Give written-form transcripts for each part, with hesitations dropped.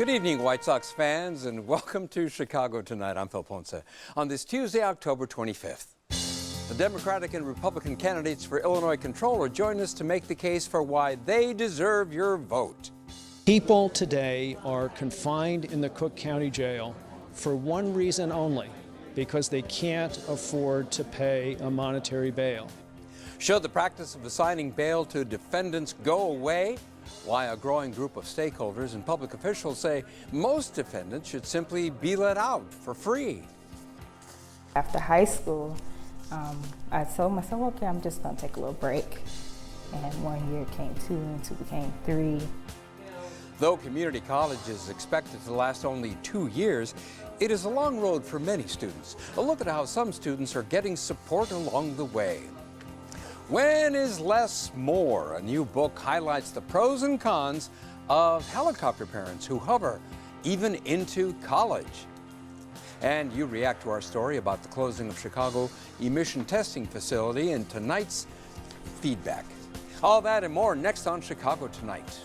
Good evening, White Sox fans, and welcome to Chicago Tonight. I'm Phil Ponce. On this Tuesday, October 25th, the Democratic and Republican candidates for Illinois Comptroller join us to make the case for why they deserve your vote. People today are confined in the Cook County Jail for one reason only, because they can't afford to pay a monetary bail. Should the practice of assigning bail to defendants go away? Why a growing group of stakeholders and public officials say most defendants should simply be let out for free. After high school, I told myself, okay, I'm just gonna take a little break. And 1 year came 2, and 2 became 3. Though community college is expected to last only 2 years, it is a long road for many students. A look at how some students are getting support along the way. When is Less More? A new book highlights the pros and cons of helicopter parents who hover even into college. And you react to our story about the closing of Chicago emission testing facility in tonight's feedback. All that and more next on Chicago Tonight.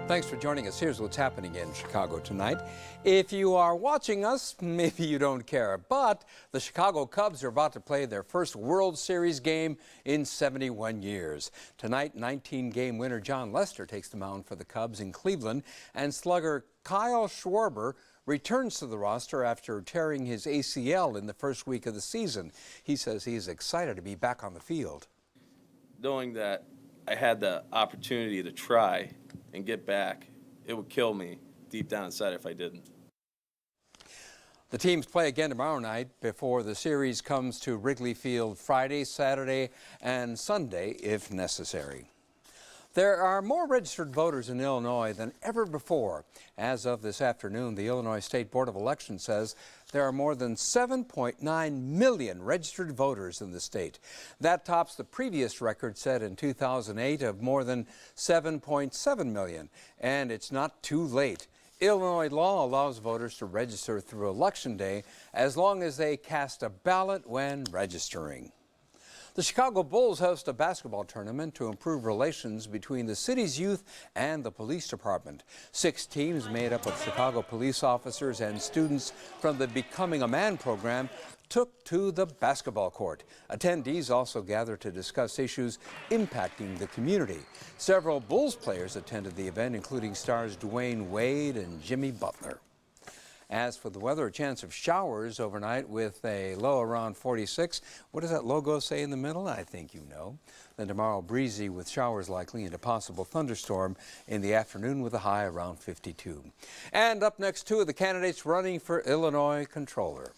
Thanks for joining us. Here's what's happening in Chicago tonight. If you are watching us, maybe you don't care, but the Chicago Cubs are about to play their first World Series game in 71 years. Tonight, 19-game winner John Lester takes the mound for the Cubs in Cleveland, and slugger Kyle Schwarber returns to the roster after tearing his ACL in the first week of the season. He says he's excited to be back on the field. Knowing that I had the opportunity to try and get back, it would kill me deep down inside if I didn't. The teams play again tomorrow night before the series comes to Wrigley Field Friday, Saturday, and Sunday if necessary. There are more registered voters in Illinois than ever before. As of this afternoon, the Illinois State Board of Elections says there are more than 7.9 million registered voters in the state. That tops the previous record set in 2008 of more than 7.7 million. And it's not too late. Illinois law allows voters to register through Election Day as long as they cast a ballot when registering. The Chicago Bulls host a basketball tournament to improve relations between the city's youth and the police department. 6 teams made up of Chicago police officers and students from the Becoming a Man program took to the basketball court. Attendees also gathered to discuss issues impacting the community. Several Bulls players attended the event, including stars Dwayne Wade and Jimmy Butler. As for the weather, a chance of showers overnight with a low around 46. What does that logo say in the middle? I think you know. Then tomorrow, breezy with showers likely and a possible thunderstorm in the afternoon with a high around 52. And up next, 2 of the candidates running for Illinois Comptroller.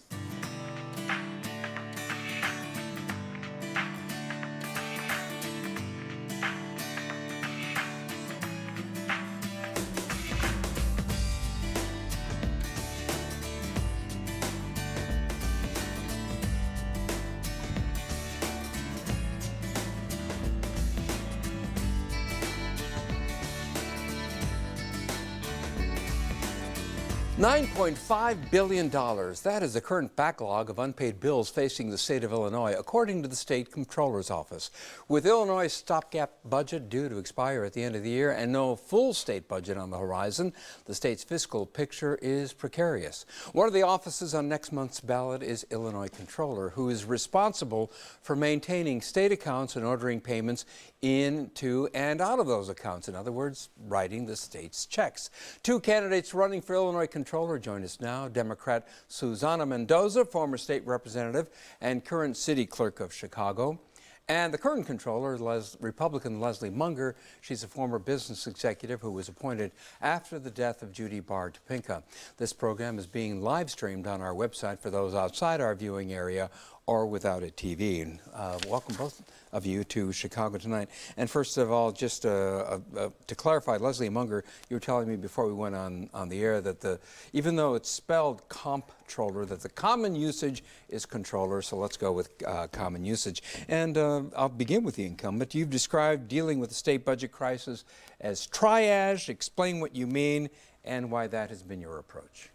$9.5 billion. That is the current backlog of unpaid bills facing the state of Illinois, according to the state comptroller's office. With Illinois' stopgap budget due to expire at the end of the year and no full state budget on the horizon, the state's fiscal picture is precarious. One of the offices on next month's ballot is Illinois Comptroller, who is responsible for maintaining state accounts and ordering payments into and out of those accounts. In other words, writing the state's checks. 2 candidates running for Illinois Comptroller join us now. Democrat Susana Mendoza, former state representative and current city clerk of Chicago. And the current controller, Republican Leslie Munger. She's a former business executive who was appointed after the death of Judy Barr Topinka. This program is being live streamed on our website for those outside our viewing area or without a TV. And welcome both of you to Chicago Tonight. And first of all, just to clarify, Leslie Munger, you were telling me before we went on the air that even though it's spelled comptroller, that the common usage is controller, so let's go with common usage. And I'll begin with the incumbent. You've described dealing with the state budget crisis as triage. Explain what you mean and why that has been your approach.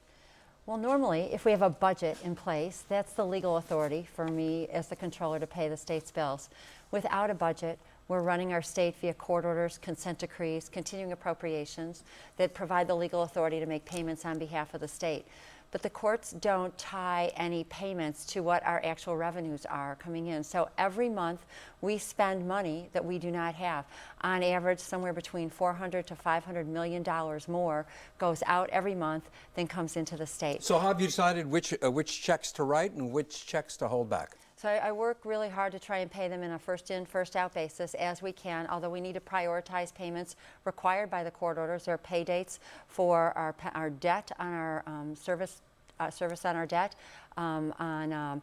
Well, normally, if we have a budget in place, that's the legal authority for me as the controller to pay the state's bills. Without a budget, we're running our state via court orders, consent decrees, continuing appropriations that provide the legal authority to make payments on behalf of the state. But the courts don't tie any payments to what our actual revenues are coming in. So every month we spend money that we do not have. On average, somewhere between $400 to $500 million more goes out every month than comes into the state. So how have you decided which checks to write and which checks to hold back? So I work really hard to try and pay them in a first in, first out basis as we can, although we need to prioritize payments required by the court orders. There are pay dates for our debt on our service on our debt, on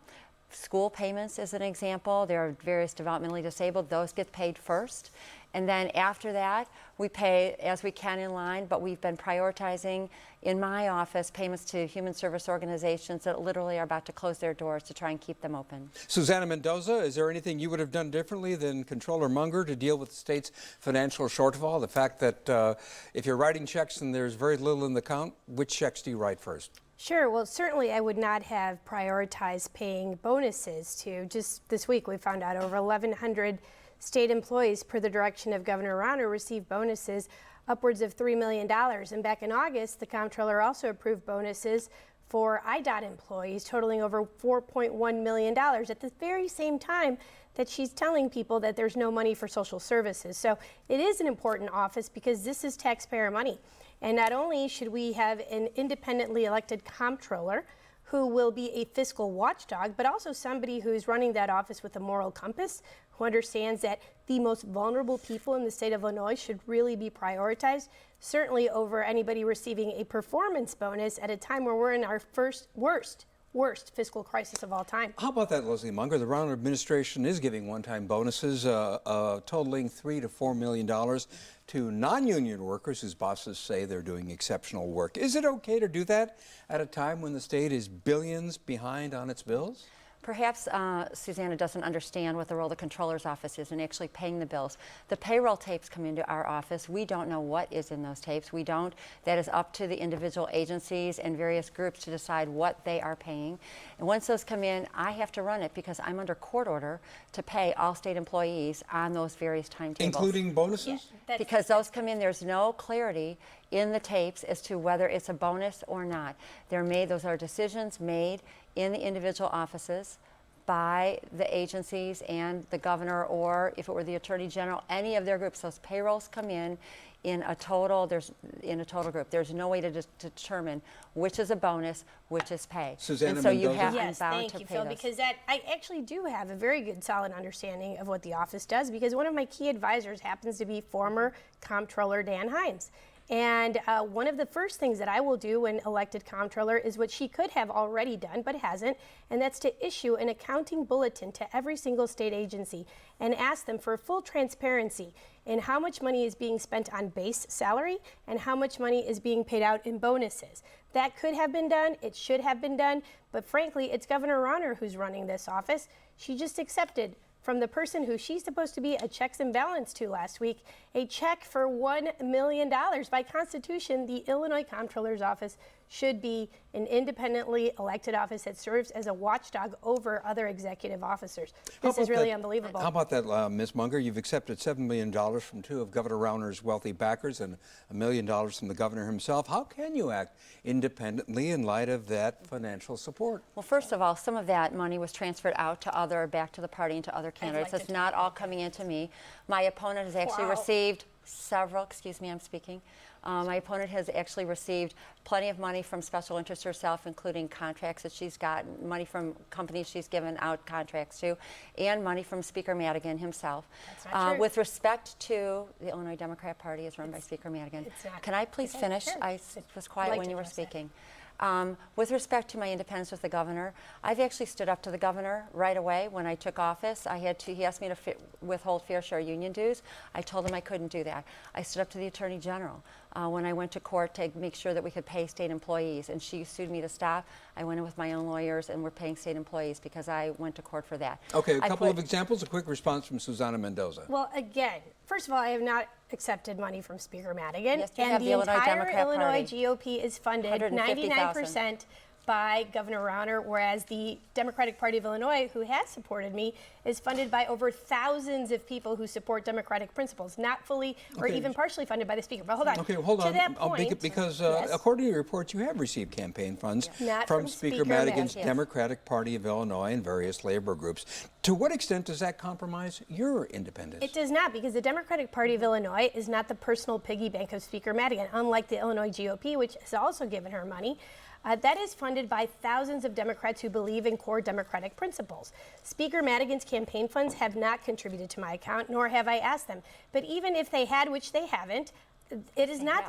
school payments as an example. There are various developmentally disabled. Those get paid first. And then after that, we pay as we can in line, but we've been prioritizing in my office payments to human service organizations that literally are about to close their doors to try and keep them open. Susana Mendoza, is there anything you would have done differently than Controller Munger to deal with the state's financial shortfall? The fact that if you're writing checks and there's very little in the account, which checks do you write first? Sure. Well, certainly I would not have prioritized paying bonuses to. Just this week we found out over 1,100 state employees, per the direction of Governor Rauner, received bonuses upwards of $3 million. And back in August, the comptroller also approved bonuses for IDOT employees totaling over $4.1 million at the very same time that she's telling people that there's no money for social services. So it is an important office because this is taxpayer money. And not only should we have an independently elected comptroller who will be a fiscal watchdog, but also somebody who's running that office with a moral compass, who understands that the most vulnerable people in the state of Illinois should really be prioritized, certainly over anybody receiving a performance bonus at a time where we're in our worst fiscal crisis of all time. How about that, Leslie Munger? The Rauner administration is giving one-time bonuses totaling $3 to $4 million to non-union workers whose bosses say they're doing exceptional work. Is it okay to do that at a time when the state is billions behind on its bills? Perhaps Susana doesn't understand what the role of the controller's office is in actually paying the bills. The payroll tapes come into our office. We don't know what is in those tapes. We don't. That is up to the individual agencies and various groups to decide what they are paying. And once those come in, I have to run it because I'm under court order to pay all state employees on those various timetables. Including bonuses? Yeah, because those come in, there's no clarity in the tapes as to whether it's a bonus or not. Those are decisions made in the individual offices by the agencies and the governor, or if it were the attorney general, any of their groups. Those payrolls come in a total group. There's no way to determine which is a bonus, which is pay. Susana and so Mendoza? you have Yes, bound thank to you, pay Phil, those. because I actually do have a very good, solid understanding of what the office does, because one of my key advisors happens to be former Comptroller Dan Hines. And one of the first things that I will do when elected comptroller is what she could have already done but hasn't, and that's to issue an accounting bulletin to every single state agency and ask them for full transparency in how much money is being spent on base salary and how much money is being paid out in bonuses. That could have been done, it should have been done, but frankly, it's Governor Rauner who's running this office. She just accepted from the person who she's supposed to be a checks and balance to last week, a check for $1 million. By Constitution, the Illinois Comptroller's office should be an independently elected office that serves as a watchdog over other executive officers. This is really unbelievable. How about that, Ms. Munger? You've accepted $7 million from two of Governor Rauner's wealthy backers and $1 million from the governor himself. How can you act independently in light of that financial support? Well, first of all, some of that money was transferred out to back to the party and to other candidates. like to It's not all coming into me. My opponent has actually received several, excuse me, I'm speaking. My opponent has actually received plenty of money from special interests herself, including contracts that she's gotten, money from companies she's given out contracts to, and money from Speaker Madigan himself. That's not true. With respect to the Illinois Democrat Party is run by Speaker Madigan. It's not. Can I please Okay, finish? sure. I was quiet like when to you were address that. speaking. With respect to my independence with the governor, I've actually stood up to the governor right away when I took office. He asked me to withhold fair share union dues. I told him I couldn't do that. I stood up to the attorney general. when I went to court to make sure that we could pay state employees. And she sued me to stop. I went in with my own lawyers, and we're paying state employees because I went to court for that. Okay, a couple of examples, a quick response from Susana Mendoza. Well, again, first of all, I have not accepted money from Speaker Madigan. Yes, you and have the the Illinois entire Democrat Illinois Party. GOP is funded 99% by Governor Rauner, whereas the Democratic Party of Illinois, who has supported me, is funded by over thousands of people who support democratic principles, not fully or even partially funded by the Speaker. But hold on. Okay, hold on. To that point, because yes. according to your reports, you have received campaign funds Not from from Speaker Speaker Madigan's Madigan. Democratic Party of Illinois and various labor groups. To what extent does that compromise your independence? It does not, because the Democratic Party of Illinois is not the personal piggy bank of Speaker Madigan, unlike the Illinois GOP, which has also given her money. That is funded by thousands of Democrats who believe in core democratic principles. Speaker Madigan's campaign funds have not contributed to my account, nor have I asked them. But even if they had, which they haven't, it is not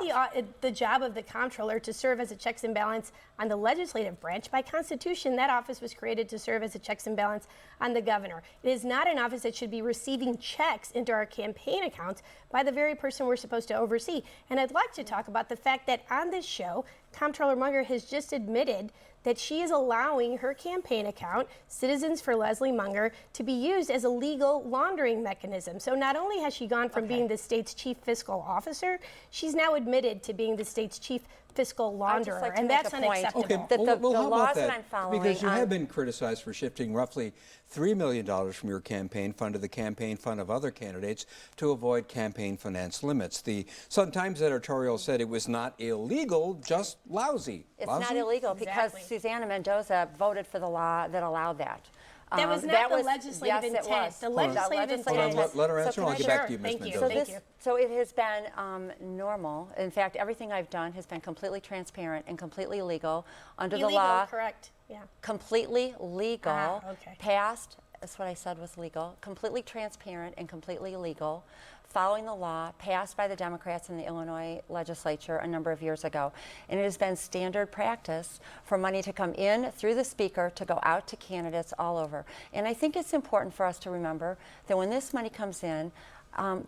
the job of the comptroller to serve as a checks and balance on the legislative branch. By Constitution, that office was created to serve as a checks and balance on the governor. It is not an office that should be receiving checks into our campaign accounts by the very person we're supposed to oversee. And I'd like to talk about the fact that on this show, Comptroller Munger has just admitted that she is allowing her campaign account, Citizens for Leslie Munger, to be used as a legal laundering mechanism. So not only has she gone from being the state's chief fiscal officer, she's now admitted to being the state's chief fiscal launderer, like to and make that's a point. unacceptable. Okay, The how about laws that? that I'm following Because you on- have been criticized for shifting roughly $3 million from your campaign fund to the campaign fund of other candidates to avoid campaign finance limits. The Sun-Times editorial said it was not illegal, just lousy. It's Lousy? not illegal because Exactly. Susana Mendoza voted for the law that allowed that. That was not the was- legislative yes, it intent. was. The legislative intent. Hold on, let her answer, and I'll get back to you, Sure, Ms. thank you. Mendoza. Thank you. So it has been normal. In fact, everything I've done has been completely transparent and completely legal under the Illegal, law. correct. Yeah. Completely legal. Okay. Passed. That's what I said was legal. Completely transparent and completely legal. Following the law passed by the Democrats in the Illinois legislature a number of years ago. And it has been standard practice for money to come in through the speaker to go out to candidates all over. And I think it's important for us to remember that when this money comes in,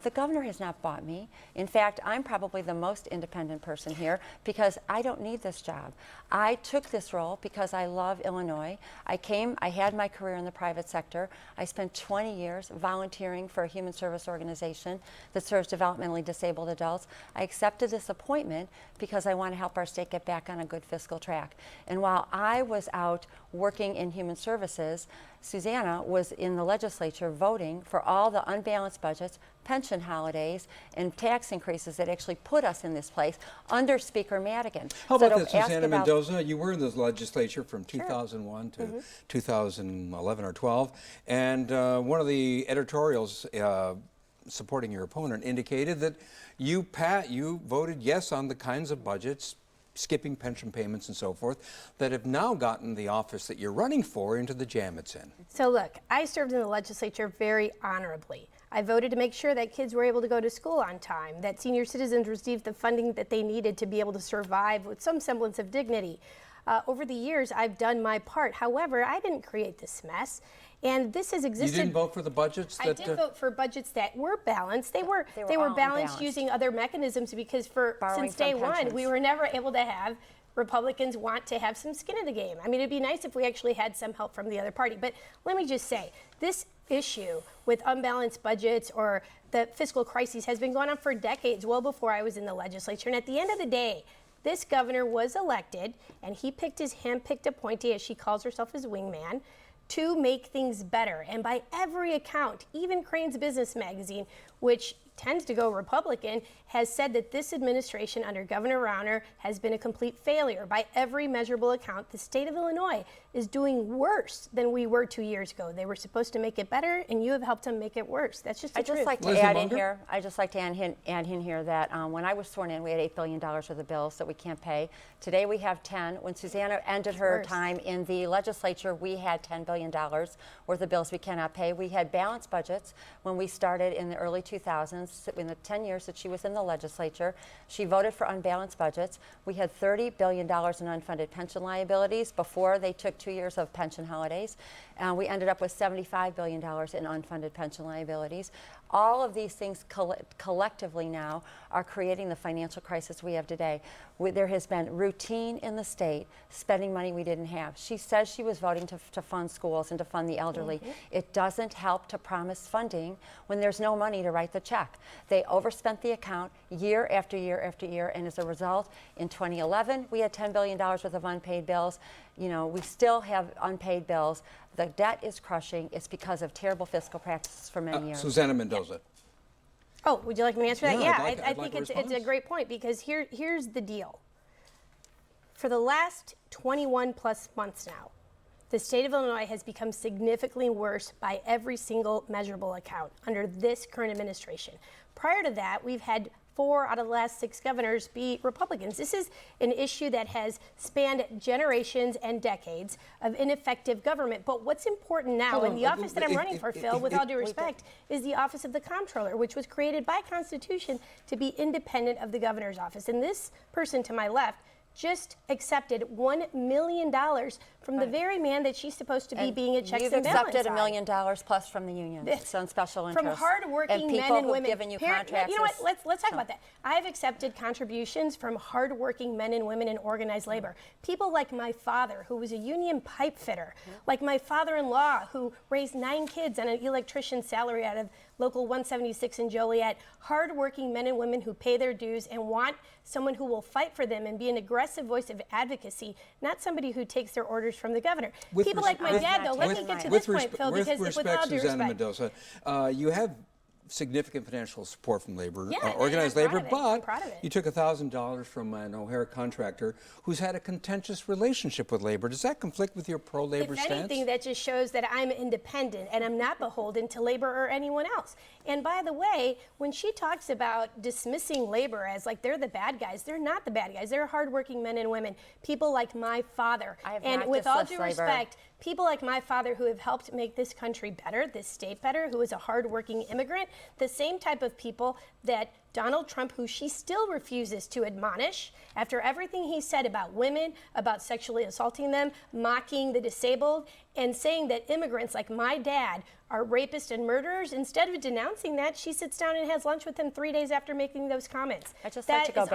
the governor has not bought me. In fact, I'm probably the most independent person here because I don't need this job. I took this role because I love Illinois. I had my career in the private sector. I spent 20 years volunteering for a human service organization that serves developmentally disabled adults. I accepted this appointment because I want to help our state get back on a good fiscal track. And while I was out working in human services, Susana was in the legislature voting for all the unbalanced budgets, pension holidays, and tax increases that actually put us in this place under Speaker Madigan. How So about to this, ask Susana about- Mendoza? You were in the legislature from 2001 to 2011 or 12, and one of the editorials supporting your opponent indicated that you voted yes on the kinds of budgets, skipping pension payments and so forth, that have now gotten the office that you're running for into the jam it's in. So look, I served in the legislature very honorably. I voted to make sure that kids were able to go to school on time, that senior citizens received the funding that they needed to be able to survive with some semblance of dignity. Over the years, I've done my part. However, I didn't create this mess. And this has existed. You didn't vote for the budgets that... I did vote for budgets that were balanced. They were all balanced unbalanced. using other mechanisms because Borrowing since day from one, pensions. we were never able to have Republicans want to have some skin in the game. I mean, it'd be nice if we actually had some help from the other party. But let me just say, this issue with unbalanced budgets or the fiscal crises has been going on for decades, well before I was in the legislature. And at the end of the day, this governor was elected, and he picked his hand-picked appointee, as she calls herself, his wingman, to make things better. And by every account, even Crane's Business Magazine, which tends to go Republican, has said that this administration under Governor Rauner has been a complete failure. By every measurable account, the state of Illinois is doing worse than we were 2 years ago. They were supposed to make it better, and you have helped them make it worse. That's just the truth. I'd just like to Leslie add in Munger? here. I just like to add in here that when I was sworn in, we had $8 billion worth of bills that we can't pay. Today we have 10. When Susana ended her worse. time in the legislature, we had $10 billion worth of bills we cannot pay. We had balanced budgets when we started in the early 2000s. In the 10 years that she was in the legislature, she voted for unbalanced budgets. We had $30 billion in unfunded pension liabilities before they took 2 years of pension holidays. We ended up with $75 billion in unfunded pension liabilities. All of these things collectively now are creating the financial crisis we have today. There has been routine in the state spending money we didn't have. She says she was voting to fund schools and to fund the elderly. It doesn't help to promise funding when there's no money to write the check. They overspent the account year after year after year, and as a result, in 2011, we had $10 billion worth of unpaid bills. You know, we still have unpaid bills. The debt is crushing. It's because of terrible fiscal practices for many years. Susana Mendoza. Oh, would you like me to answer that? Yeah, I think it's a great point, because here's the deal. For the last 21 plus months now, the state of Illinois has become significantly worse by every single measurable account under this current administration. Prior to that, we've had 4 out of the last 6 governors be Republicans. This is an issue that has spanned generations and decades of ineffective government. But what's important now, and the office that I'm running for, Phil, with all due respect, is the office of the Comptroller, which was created by Constitution to be independent of the governor's office. And this person to my left just accepted $1 million from the very man that she's supposed to be being a checks and balance on. You've accepted $1 million plus from the union. It's on special interest. From hardworking men and people women. who've given you contracts. You know what? Let's talk about that. I've accepted contributions from hardworking men and women in organized labor. People like my father, who was a union pipe fitter, like my father-in-law, who raised 9 kids on an electrician's salary out of Local 176 in Joliet. Hardworking men and women who pay their dues and want someone who will fight for them and be an aggressive voice of advocacy, not somebody who takes their orders from the governor. People like my dad, though, let me get to this point, Phil, because with all due Susana respect. Mendoza, you have significant financial support from labor, Yeah, organized and I'm labor, proud of it. I'm but proud of it. you took $1,000 from an O'Hare contractor who's had a contentious relationship with labor. Does that conflict with your pro-labor stance? If anything, that just shows that I'm independent and I'm not beholden to labor or anyone else. And by the way, when she talks about dismissing labor as like they're the bad guys, they're not the bad guys. They're hardworking men and women, people like my father. And with all due respect, people like my father who have helped make this country better, this state better, who is a hardworking immigrant, the same type of people that Donald Trump, who she still refuses to admonish after everything he said about women, about sexually assaulting them, mocking the disabled, and saying that immigrants like my dad are rapists and murderers. Instead of denouncing that, she sits down and has lunch with him 3 days after making those comments. I'd like to go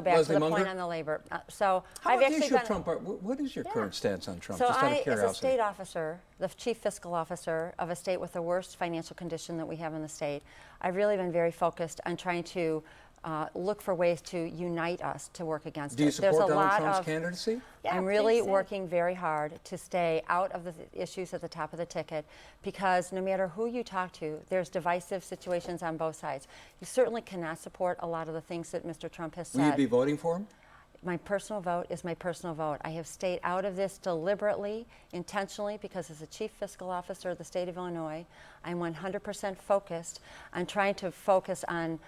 back to the Munger? point on the labor. So How I've about the actually issue of been Trump? What is your current stance on Trump? So just out of I, as curiosity. a state officer, the chief fiscal officer of a state with the worst financial condition that we have in the state, I've really been very focused on trying to look for ways to unite us to work against it. Do you support There's a Donald lot Trump's of, candidacy? Yeah, I'm really please say. working very hard to stay out of the issues at the top of the ticket, because no matter who you talk to, there's divisive situations on both sides. You certainly cannot support a lot of the things that Mr. Trump has said. Will you be voting for him? My personal vote is my personal vote. I have stayed out of this deliberately, intentionally, because as a chief fiscal officer of the state of Illinois, I'm 100% focused on trying to focus on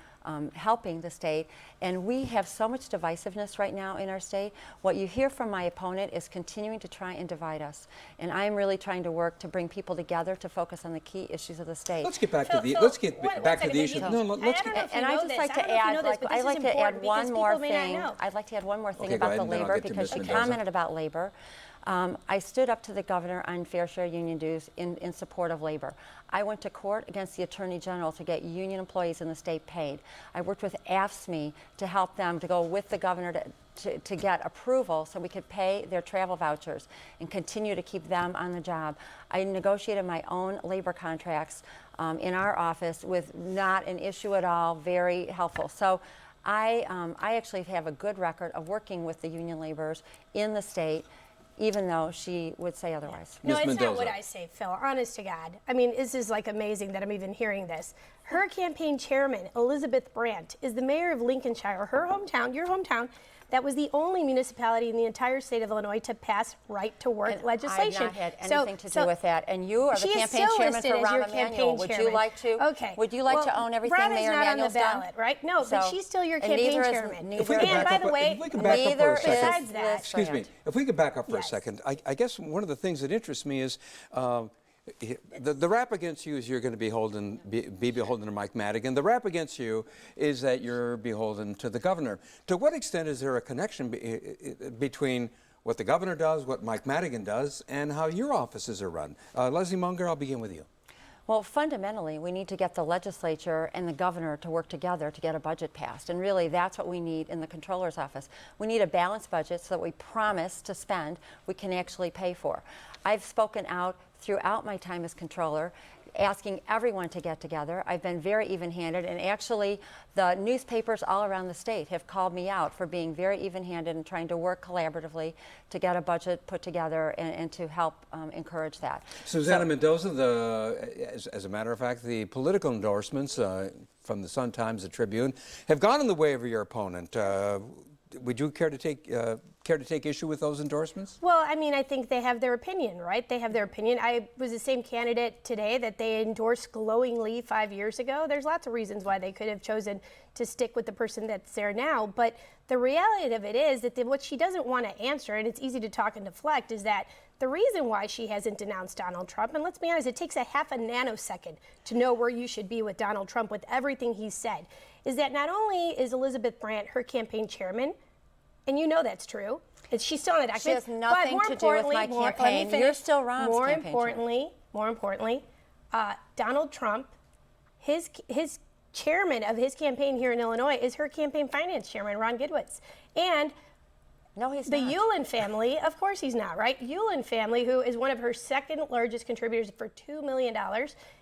helping the state. And we have so much divisiveness right now in our state. What you hear from my opponent is continuing to try and divide us. And I'm really trying to work to bring people together to focus on the key issues of the state. Let's get back to the issue. And I just like to add, I'd like to add one more thing. I'd like to add one more thing about the labor, because she commented about labor. I stood up to the governor on fair share union dues in support of labor. I went to court against the Attorney General to get union employees in the state paid. I worked with AFSCME to help them to go with the governor to get approval so we could pay their travel vouchers and continue to keep them on the job. I negotiated my own labor contracts in our office with not an issue at all, very helpful. So I actually have a good record of working with the union laborers in the state, even though she would say otherwise. No, it's Mendoza. not what I say, Phil. Honest to God. I mean, this is like amazing that I'm even hearing this. Her campaign chairman, Elizabeth Brandt, is the mayor of Lincolnshire, her hometown, your hometown. That was the only municipality in the entire state of Illinois to pass right-to-work legislation. I have not had anything to do with that. And you are the campaign chairman for Rahm Emanuel. Would you like to? Okay. Would you like to own everything Mayor Emanuel's done? Rahm is not on the ballot, right? No, but she's still your campaign chairman. If we could And back by up, the way, if we could back up for a second. besides that, Excuse me. If we could back up for a Yes. second, I guess one of the things that interests me is the rap against you is you're going to be beholden to Mike Madigan. The rap against you is that you're beholden to the governor. To what extent is there a connection between what the governor does, what Mike Madigan does, and how your offices are run. Leslie Munger, I'll begin with you. Well, fundamentally, we need to get the legislature and the governor to work together to get a budget passed. And really, that's what we need in the controller's office. We need a balanced budget so that we promise to spend, we can actually pay for. I've spoken out throughout my time as controller, asking everyone to get together. I've been very even-handed, and actually the newspapers all around the state have called me out for being very even-handed and trying to work collaboratively to get a budget put together and to help encourage that. Susana Mendoza, as a matter of fact, the political endorsements from the Sun-Times, the Tribune, have gone in the way of your opponent. Would you care to take issue with those endorsements? Well, I mean, I think they have their opinion, right? They have their opinion. I was the same candidate today that they endorsed glowingly 5 years ago. There's lots of reasons why they could have chosen to stick with the person that's there now. But the reality of it is that what she doesn't want to answer, and it's easy to talk and deflect, is that the reason why she hasn't denounced Donald Trump, and let's be honest, it takes a half a nanosecond to know where you should be with Donald Trump with everything he's said, is that not only is Elizabeth Brandt her campaign chairman, and you know that's true, she's still on the document. She has nothing to do with my campaign. You're still Ron's campaign chairman. More importantly, Donald Trump, his chairman of his campaign here in Illinois is her campaign finance chairman, Ron Gidwitz. And no, he's the not. Yulin family, of course he's not, right? Yulin family, who is one of her second largest contributors for $2 million,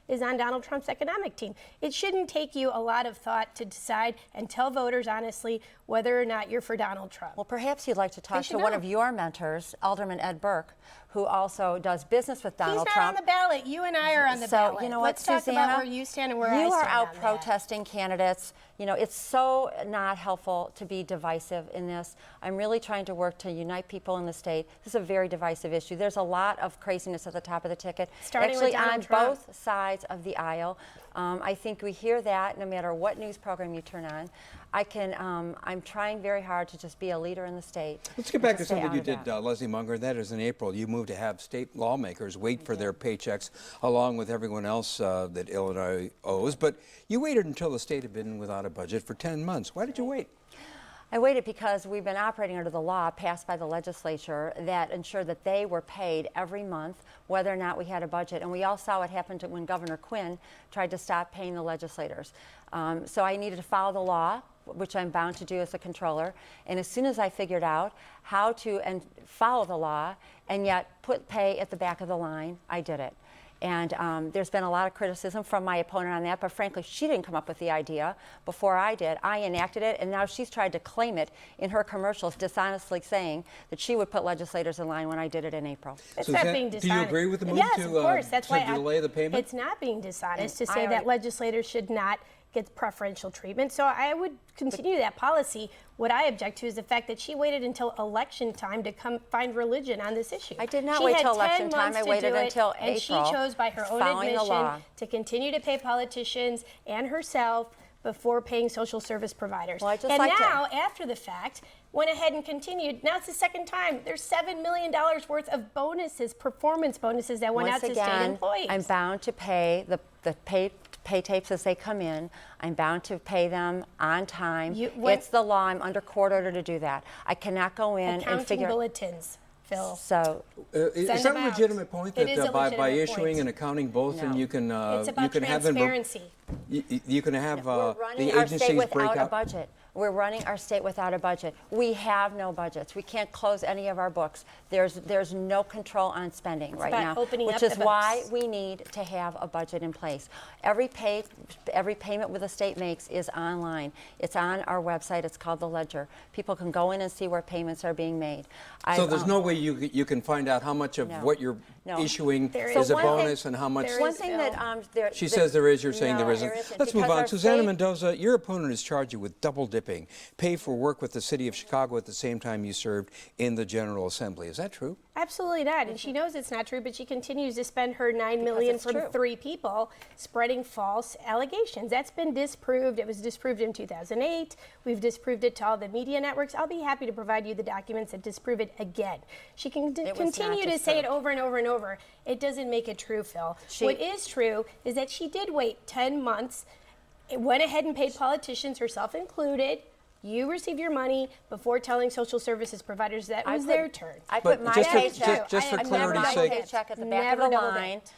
is on Donald Trump's economic team. It shouldn't take you a lot of thought to decide and tell voters honestly whether or not you're for Donald Trump. Well, perhaps you'd like to talk to one of your mentors, Alderman Ed Burke, who also does business with Donald Trump. He's not on the ballot. You and I are on the ballot. So, you know what, Let's talk Susana, about where you stand and where I stand. You are out on protesting candidates. You know, it's so not helpful to be divisive in this. I'm really trying to work to unite people in the state. This is a very divisive issue. There's a lot of craziness at the top of the ticket. Starting actually with Donald on Trump. both sides of the aisle. I think we hear that no matter what news program you turn on. I'm trying very hard to just be a leader in the state. Let's get back to something you did, Leslie Munger. That is in April. You moved to have state lawmakers wait for their paychecks along with everyone else that Illinois owes. But you waited until the state had been without a budget for 10 months. Why did you wait? I waited because we've been operating under the law passed by the legislature that ensured that they were paid every month, whether or not we had a budget. And we all saw what happened when Governor Quinn tried to stop paying the legislators. So I needed to follow the law, which I'm bound to do as a controller. And as soon as I figured out how to follow the law and yet put pay at the back of the line, I did it. And there's been a lot of criticism from my opponent on that, but frankly, she didn't come up with the idea before I did. I enacted it, and now she's tried to claim it in her commercials, dishonestly saying that she would put legislators in line when I did it in April. It's not being dishonest. Do you agree with the move yes, to, of course. That's why delay the payment? It's not being dishonest to say that legislators should not get preferential treatment. So I would continue that policy. What I object to is the fact that she waited until election time to come find religion on this issue. I did not wait till election time. I waited until April. And she chose by her own admission to continue to pay politicians and herself before paying social service providers. Well, and now, after the fact, went ahead and continued. Now it's the second time. There's $7 million worth of bonuses, performance bonuses that went out to state employees. I'm bound to pay the pay tapes as they come in. I'm bound to pay them on time. It's the law. I'm under court order to do that. I cannot go in and figure. Bulletins, Phil. So is that a legitimate point that by issuing and accounting both, and you can it's about you can transparency. You can have we're running the our agencies state break without a out. budget. We're running our state without a budget. We have no budgets. We can't close any of our books. There's no control on spending right now, which is why we need to have a budget in place. Every payment with the state makes is online. It's on our website. It's called the Ledger. People can go in and see where payments are being made. So there's no way you can find out how much of what you're issuing is a bonus and how much. One thing that she says there is, you're saying there isn't. There isn't. Let's move on. Susana Mendoza, your opponent has charged you with double dipping, pay for work with the city of Chicago at the same time you served in the General Assembly. Is that true? Absolutely not. And she knows it's not true, but she continues to spend her $9 million from 3 people spreading false allegations. That's been disproved. It was disproved in 2008. We've disproved it to all the media networks. I'll be happy to provide you the documents that disprove it again. She can continue to say it over and over and over. It doesn't make it true, Phil. What is true is that she did wait 10 months, went ahead and paid politicians, herself included, You received your money before telling social services providers that it was their turn. I But put my just for- paycheck. just for I never clarity's my sake- paycheck at the back Never of the double line. dipped.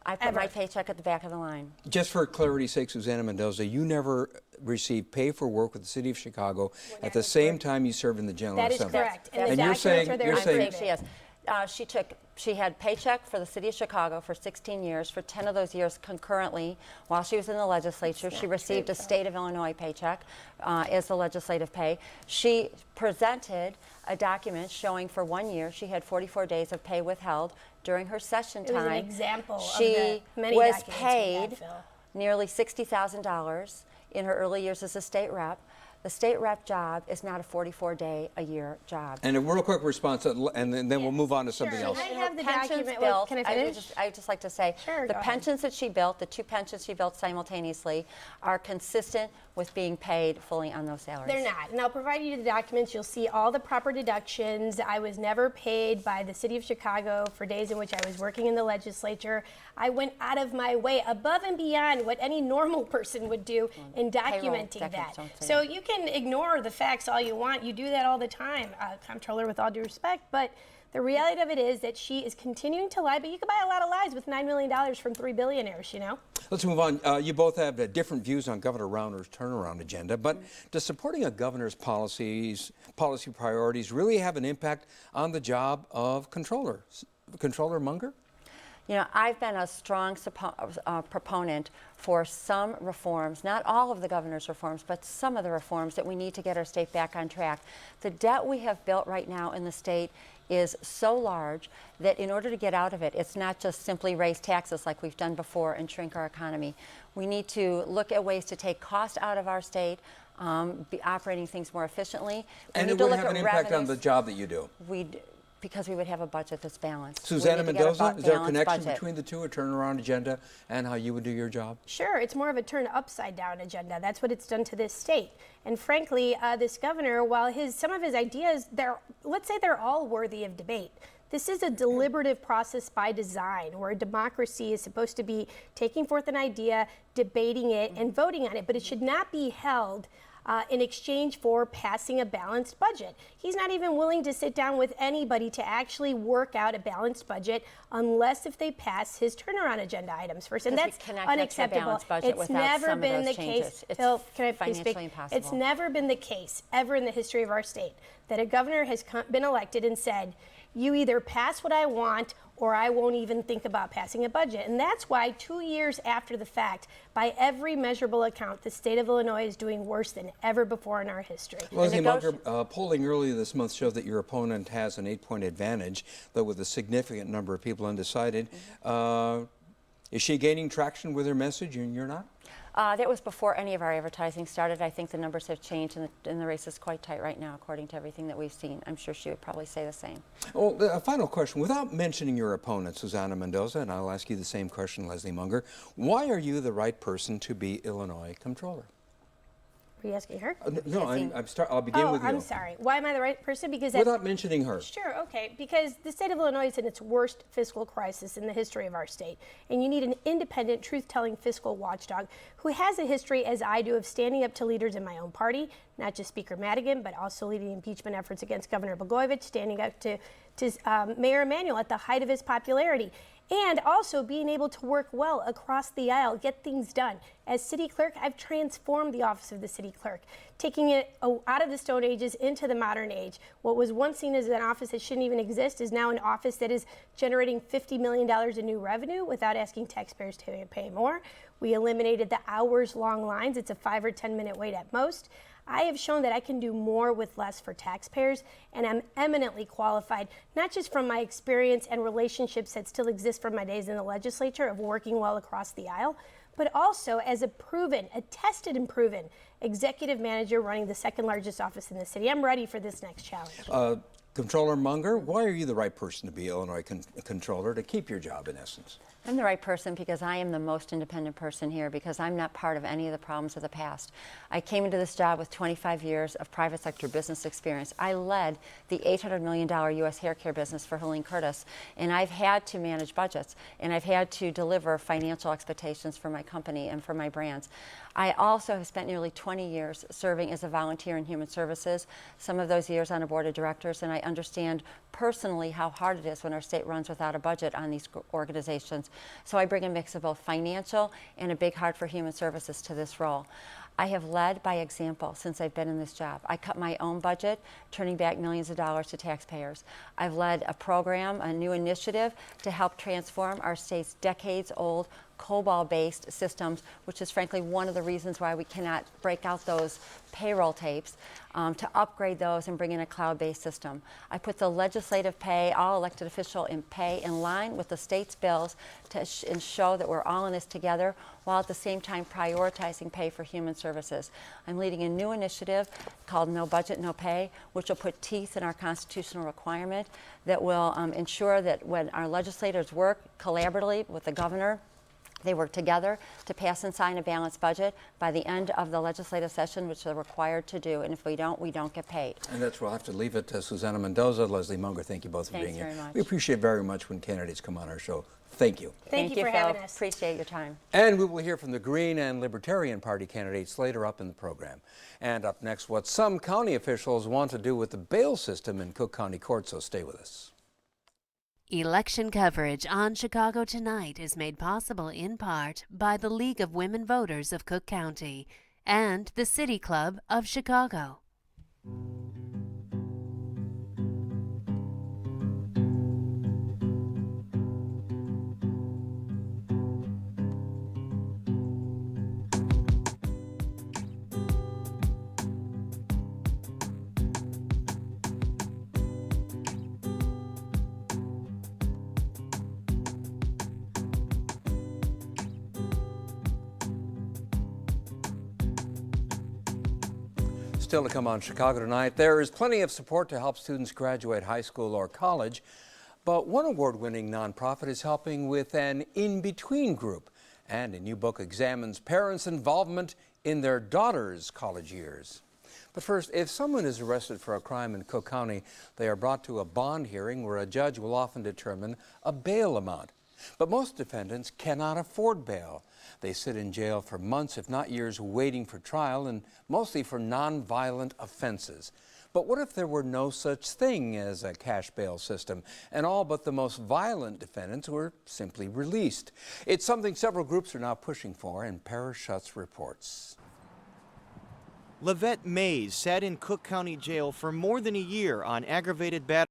I put Ever. my paycheck at the back of the line. Just for clarity's sake, Susana Mendoza, you never received pay for work with the City of Chicago at the same time you served in the General That is Assembly. correct. And And the you're saying, documents are there you're to saying, prove She is. She had paycheck for the City of Chicago for 16 years. For 10 of those years concurrently, while she was in the legislature, she received a state of Illinois paycheck as the legislative pay. She presented a document showing for 1 year she had 44 days of pay withheld during her session time. It was an example of She the many was documents we had, paid Phil. nearly $60,000 in her early years as a state rep. The state rep job is not a 44-day-a-year job. and a real quick response, and then we'll move on to something Sure. else. I And have her the pensions document. built, Can I finish? I would just like to say, Sure, the go ahead. pensions that she built, the 2 pensions she built simultaneously, are consistent with being paid fully on those salaries. They're not. And I'll provide you the documents. You'll see all the proper deductions. I was never paid by the City of Chicago for days in which I was working in the legislature. I went out of my way, above and beyond what any normal person would do in documenting that. documents don't say So that. you can ignore the facts all you want. You do that all the time, Comptroller, with all due respect. But the reality of it is that she is continuing to lie. But you can buy a lot of lies with $9 million from 3 billionaires, you know? Let's move on. You both have different views on Governor Rauner's turnaround agenda, but does supporting a governor's policy priorities really have an impact on the job of Controller Munger? You know, I've been a strong proponent for some reforms, not all of the governor's reforms, but some of the reforms that we need to get our state back on track. The debt we have built right now in the state is so large that in order to get out of it, it's not just simply raise taxes like we've done before and shrink our economy. We need to look at ways to take cost out of our state, be operating things more efficiently. And We it need to would look have an at impact on the revenues. job that you do. Because we would have a budget that's balanced. We Susana need to get a Mendoza, is there a balanced connection budget. between the two, a turnaround agenda and how you would do your job? Sure, it's more of a turn upside down agenda. That's what it's done to this state. And frankly, this governor, while some of his ideas, let's say they're all worthy of debate. This is a deliberative process by design, where a democracy is supposed to be taking forth an idea, debating it, and voting on it. But it should not be held in exchange for passing a balanced budget. He's not even willing to sit down with anybody to actually work out a balanced budget unless if they pass his turnaround agenda items first. And Because that's we cannot get to a unacceptable. balanced budget It's without never some of been those the changes. case. It's Phil, can I please financially speak? impossible. It's never been the case ever in the history of our state that a governor has been elected and said, you either pass what I want or I won't even think about passing a budget. And that's why 2 years after the fact, by every measurable account, the state of Illinois is doing worse than ever before in our history. Leslie Munger, polling earlier this month showed that your opponent has an 8-point advantage, though with a significant number of people undecided. Is she gaining traction with her message and you're not? That was before any of our advertising started. I think the numbers have changed and the race is quite tight right now, according to everything that we've seen. I'm sure she would probably say the same. Well, a final question. Without mentioning your opponent, Susana Mendoza, and I'll ask you the same question, Leslie Munger, why are you the right person to be Illinois Comptroller? Are you asking her? No, I'll begin with you. I'm sorry. Why am I the right person? Because Without mentioning her. Sure, okay. Because the state of Illinois is in its worst fiscal crisis in the history of our state. And you need an independent, truth-telling fiscal watchdog who has a history, as I do, of standing up to leaders in my own party, not just Speaker Madigan, but also leading impeachment efforts against Governor Blagojevich, standing up to Mayor Emanuel at the height of his popularity, and also being able to work well across the aisle, get things done. As city clerk, I've transformed the office of the city clerk, taking it out of the Stone Ages into the modern age. What was once seen as an office that shouldn't even exist is now an office that is generating $50 million in new revenue without asking taxpayers to pay more. We eliminated the hours-long lines. It's a 5 or 10-minute wait at most. I have shown that I can do more with less for taxpayers, and I'm eminently qualified, not just from my experience and relationships that still exist from my days in the legislature of working well across the aisle, but also as a tested and proven executive manager running the second largest office in the city. I'm ready for this next challenge. Comptroller Munger, why are you the right person to be Illinois Comptroller to keep your job in essence? I'm the right person because I am the most independent person here, because I'm not part of any of the problems of the past. I came into this job with 25 years of private sector business experience. I led the $800 million U.S. hair care business for Helene Curtis, and I've had to manage budgets, and I've had to deliver financial expectations for my company and for my brands. I also have spent nearly 20 years serving as a volunteer in human services, some of those years on a board of directors, and I understand personally how hard it is when our state runs without a budget on these organizations. So I bring a mix of both financial and a big heart for human services to this role. I have led by example since I've been in this job. I cut my own budget, turning back millions of dollars to taxpayers. I've led a program, a new initiative to help transform our state's decades-old COBOL-based systems, which is frankly one of the reasons why we cannot break out those payroll tapes, to upgrade those and bring in a cloud-based system. I put the legislative pay, all elected official in pay in line with the state's bills to show that we're all in this together, while at the same time prioritizing pay for human services. I'm leading a new initiative called No Budget, No Pay, which will put teeth in our constitutional requirement that will ensure that when our legislators work collaboratively with the governor, they work together to pass and sign a balanced budget by the end of the legislative session, which they're required to do. And if we don't get paid. And that's where I'll have to leave it to Susana Mendoza, Leslie Munger. Thank you both for being here. Thanks very much. We appreciate very much when candidates come on our show. Thank you. Thank you for Phil. having us. Appreciate your time. And we will hear from the Green and Libertarian Party candidates later up in the program. And up next, what some county officials want to do with the bail system in Cook County Court, so stay with us. Election coverage on Chicago Tonight is made possible in part by the League of Women Voters of Cook County and the City Club of Chicago. Still to come on Chicago Tonight, there is plenty of support to help students graduate high school or college, but one award-winning nonprofit is helping with an in-between group, and a new book examines parents' involvement in their daughters' college years. But first, if someone is arrested for a crime in Cook County, they are brought to a bond hearing where a judge will often determine a bail amount. But most defendants cannot afford bail. They sit in jail for months, if not years, waiting for trial, and mostly for nonviolent offenses. But what if there were no such thing as a cash bail system, and all but the most violent defendants were simply released? It's something several groups are now pushing for, and Paris Schutz reports. Lavette Mays sat in Cook County Jail for more than a year on aggravated battery